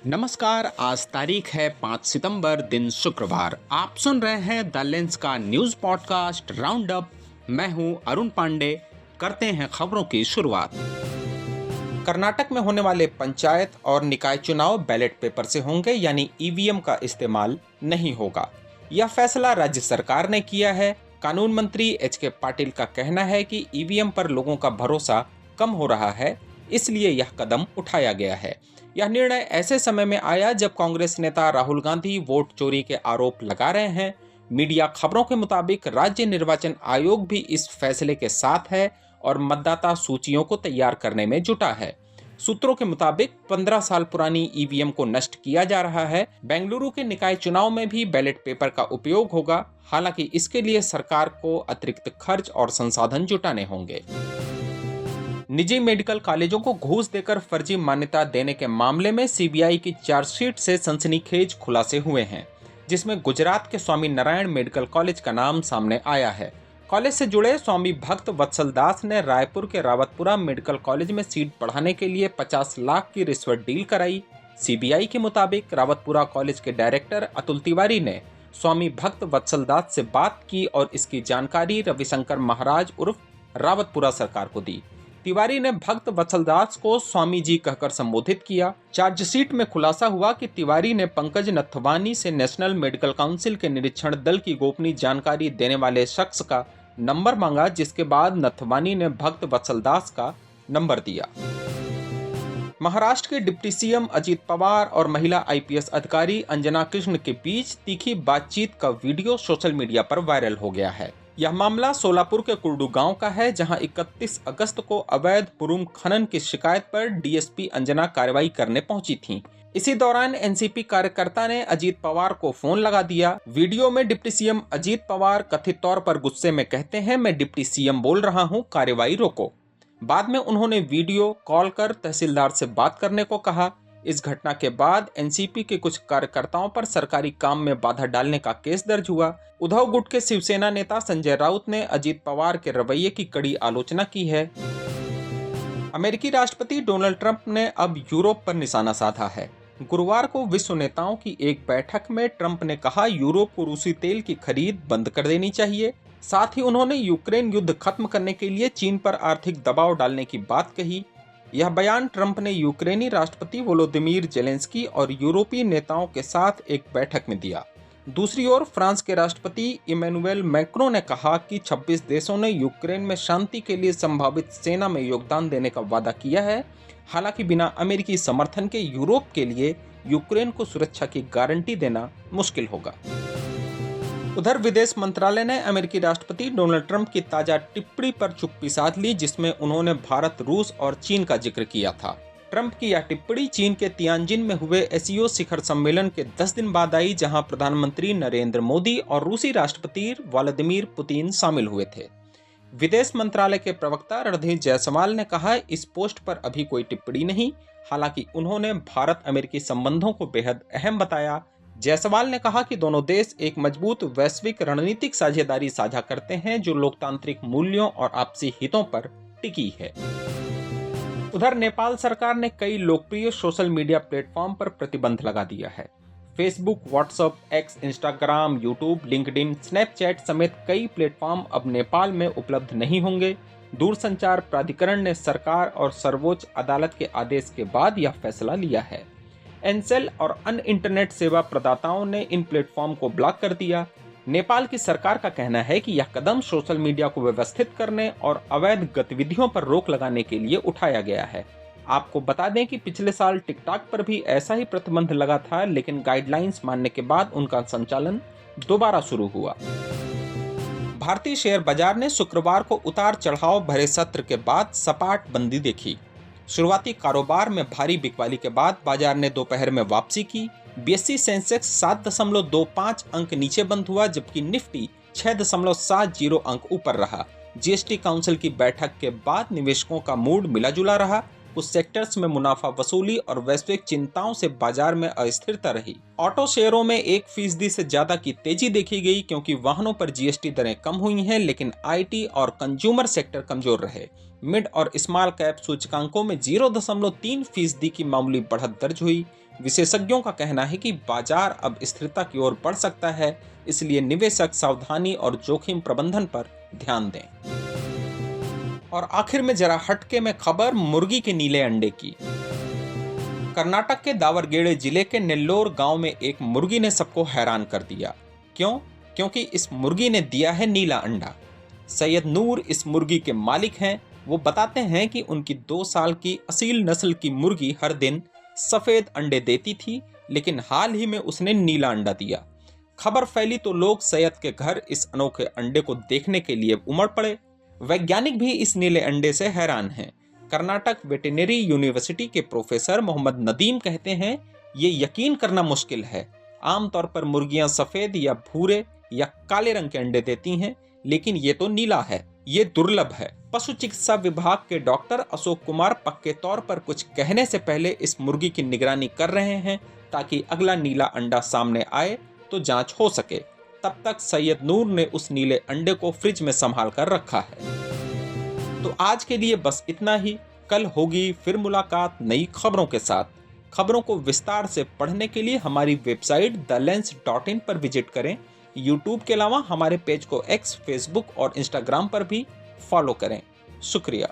नमस्कार। आज तारीख है 5 सितंबर, दिन शुक्रवार। आप सुन रहे हैं द लेंस का न्यूज पॉडकास्ट राउंड अप। मैं हूं अरुण पांडे। करते हैं खबरों की शुरुआत। कर्नाटक में होने वाले पंचायत और निकाय चुनाव बैलेट पेपर से होंगे, यानी ईवीएम का इस्तेमाल नहीं होगा। यह फैसला राज्य सरकार ने किया है। कानून मंत्री एच.के. पाटिल का कहना है कि ईवीएम पर लोगों का भरोसा कम हो रहा है, इसलिए यह कदम उठाया गया है। यह निर्णय ऐसे समय में आया जब कांग्रेस नेता राहुल गांधी वोट चोरी के आरोप लगा रहे हैं। मीडिया खबरों के मुताबिक राज्य निर्वाचन आयोग भी इस फैसले के साथ है और मतदाता सूचियों को तैयार करने में जुटा है। सूत्रों के मुताबिक 15 साल पुरानी ईवीएम को नष्ट किया जा रहा है। बेंगलुरु के निकाय चुनाव में भी बैलेट पेपर का उपयोग होगा। हालांकि इसके लिए सरकार को अतिरिक्त खर्च और संसाधन जुटाने होंगे। निजी मेडिकल कॉलेजों को घूस देकर फर्जी मान्यता देने के मामले में सीबीआई की चार्जशीट से सनसनीखेज खुलासे हुए हैं, जिसमें गुजरात के स्वामी नारायण मेडिकल कॉलेज का नाम सामने आया है। कॉलेज से जुड़े स्वामी भक्त वत्सल दास ने रायपुर के रावतपुरा मेडिकल कॉलेज में सीट बढ़ाने के लिए 50 लाख की रिश्वत डील कराई। सीबीआई के मुताबिक रावतपुरा कॉलेज के डायरेक्टर अतुल तिवारी ने स्वामी भक्त वत्सल दास से बात की और इसकी जानकारी रविशंकर महाराज उर्फ रावतपुरा सरकार को दी। तिवारी ने भक्त वत्सलदास को स्वामी जी कहकर संबोधित किया। चार्जशीट में खुलासा हुआ कि तिवारी ने पंकज नथवानी से नेशनल मेडिकल काउंसिल के निरीक्षण दल की गोपनीय जानकारी देने वाले शख्स का नंबर मांगा, जिसके बाद नथवानी ने भक्त वत्सलदास का नंबर दिया। महाराष्ट्र के डिप्टी सीएम अजीत पवार और महिला आईपीएस अधिकारी अंजना कृष्ण के बीच तीखी बातचीत का वीडियो सोशल मीडिया पर वायरल हो गया है। यह मामला सोलापुर के कुर्डू गांव का है, जहां 31 अगस्त को अवैध पुरुम खनन की शिकायत पर डीएसपी अंजना कार्रवाई करने पहुंची थीं। इसी दौरान एनसीपी कार्यकर्ता ने अजीत पवार को फोन लगा दिया। वीडियो में डिप्टी सीएम अजीत पवार कथित तौर पर गुस्से में कहते हैं, मैं डिप्टी सीएम बोल रहा हूं, कार्रवाई रोको। बाद में उन्होंने वीडियो कॉल कर तहसीलदार से बात करने को कहा। इस घटना के बाद एनसीपी के कुछ कार्यकर्ताओं पर सरकारी काम में बाधा डालने का केस दर्ज हुआ। उद्धव गुट के शिवसेना नेता संजय राउत ने अजीत पवार के रवैये की कड़ी आलोचना की है। अमेरिकी राष्ट्रपति डोनाल्ड ट्रंप ने अब यूरोप पर निशाना साधा है। गुरुवार को विश्व नेताओं की एक बैठक में ट्रंप ने कहा, यूरोप को रूसी तेल की खरीद बंद कर देनी चाहिए। साथ ही उन्होंने यूक्रेन युद्ध खत्म करने के लिए चीन पर आर्थिक दबाव डालने की बात कही। यह बयान ट्रंप ने यूक्रेनी राष्ट्रपति वोलोदिमीर जेलेंस्की और यूरोपीय नेताओं के साथ एक बैठक में दिया। दूसरी ओर फ्रांस के राष्ट्रपति इमैनुएल मैक्रों ने कहा कि 26 देशों ने यूक्रेन में शांति के लिए संभावित सेना में योगदान देने का वादा किया है। हालांकि बिना अमेरिकी समर्थन के यूरोप के लिए यूक्रेन को सुरक्षा की गारंटी देना मुश्किल होगा। उधर विदेश मंत्रालय ने अमेरिकी राष्ट्रपति डोनाल्ड ट्रंप की ताजा टिप्पणी पर चुप्पी साध ली, जिसमें उन्होंने भारत, रूस और चीन का जिक्र किया था। ट्रंप की यह टिप्पणी चीन के तियानजिन में हुए एससीओ शिखर सम्मेलन के 10 दिन बाद आई, जहां प्रधानमंत्री नरेंद्र मोदी और रूसी राष्ट्रपति व्लादिमीर पुतिन शामिल हुए थे। विदेश मंत्रालय के प्रवक्ता रणधीर जायसवाल ने कहा, इस पोस्ट पर अभी कोई टिप्पणी नहीं। हालांकि उन्होंने भारत अमेरिकी संबंधों को बेहद अहम बताया। जायसवाल ने कहा कि दोनों देश एक मजबूत वैश्विक रणनीतिक साझेदारी साझा करते हैं, जो लोकतांत्रिक मूल्यों और आपसी हितों पर टिकी है। उधर नेपाल सरकार ने कई लोकप्रिय सोशल मीडिया प्लेटफॉर्म पर प्रतिबंध लगा दिया है। Facebook, WhatsApp, x, Instagram, YouTube, LinkedIn, Snapchat समेत कई प्लेटफॉर्म अब नेपाल में उपलब्ध नहीं होंगे। दूरसंचार प्राधिकरण ने सरकार और सर्वोच्च अदालत के आदेश के बाद यह फैसला लिया है। एनसेल और अन्य इंटरनेट सेवा प्रदाताओं ने इन प्लेटफॉर्म को ब्लॉक कर दिया। नेपाल की सरकार का कहना है कि यह कदम सोशल मीडिया को व्यवस्थित करने और अवैध गतिविधियों पर रोक लगाने के लिए उठाया गया है। आपको बता दें कि पिछले साल टिकटॉक पर भी ऐसा ही प्रतिबंध लगा था, लेकिन गाइडलाइंस मानने के बाद उनका संचालन दोबारा शुरू हुआ। भारतीय शेयर बाजार ने शुक्रवार को उतार चढ़ाव भरे सत्र के बाद सपाट मंदी देखी। शुरुआती कारोबार में भारी बिकवाली के बाद बाजार ने दोपहर में वापसी की। बीएसई सेंसेक्स 7.25 अंक नीचे बंद हुआ, जबकि निफ्टी 6.70 अंक ऊपर रहा। जीएसटी काउंसिल की बैठक के बाद निवेशकों का मूड मिला जुला रहा। कुछ सेक्टर्स में मुनाफा वसूली और वैश्विक चिंताओं से बाजार में अस्थिरता रही। ऑटो शेयरों में 1% से ज्यादा की तेजी देखी गई क्योंकि वाहनों पर जीएसटी दरें कम हुई हैं, लेकिन आईटी और कंज्यूमर सेक्टर कमजोर रहे। मिड और स्मॉल कैप सूचकांकों में 0.3% की मामूली बढ़त दर्ज हुई। विशेषज्ञों का कहना है कि बाजार अब स्थिरता की ओर बढ़ सकता है, इसलिए निवेशक सावधानी और जोखिम प्रबंधन पर ध्यान दें। और आखिर में जरा हटके में खबर मुर्गी के नीले अंडे की। कर्नाटक के दावरगेड़े जिले के नेल्लोर गांव में एक मुर्गी ने सबको हैरान कर दिया। क्यों? क्योंकि इस मुर्गी ने दिया है नीला अंडा। सैयद नूर इस मुर्गी के मालिक हैं। वो बताते हैं कि उनकी 2 साल की असील नस्ल की मुर्गी हर दिन सफेद अंडे देती थी, लेकिन हाल ही में उसने नीला अंडा दिया। खबर फैली तो लोग सैयद के घर इस अनोखे अंडे को देखने के लिए उमड़ पड़े। वैज्ञानिक भी इस नीले अंडे से हैरान हैं। कर्नाटक वेटेरिनरी यूनिवर्सिटी के प्रोफेसर मोहम्मद नदीम कहते हैं, ये यकीन करना मुश्किल है। आमतौर पर मुर्गियां सफेद या भूरे या काले रंग के अंडे देती हैं, लेकिन ये तो नीला है। ये दुर्लभ है। पशु चिकित्सा विभाग के डॉक्टर अशोक कुमार पक्के तौर पर कुछ कहने से पहले इस मुर्गी की निगरानी कर रहे हैं, ताकि अगला नीला अंडा सामने आए तो जांच हो सके। तब तक सैयद नूर ने उस नीले अंडे को फ्रिज में संभाल कर रखा है। तो आज के लिए बस इतना ही। कल होगी फिर मुलाकात नई खबरों के साथ। खबरों को विस्तार से पढ़ने के लिए हमारी वेबसाइट thelens.in पर विजिट करें। यूट्यूब के अलावा हमारे पेज को एक्स, फेसबुक और इंस्टाग्राम पर भी फॉलो करें। शुक्रिया।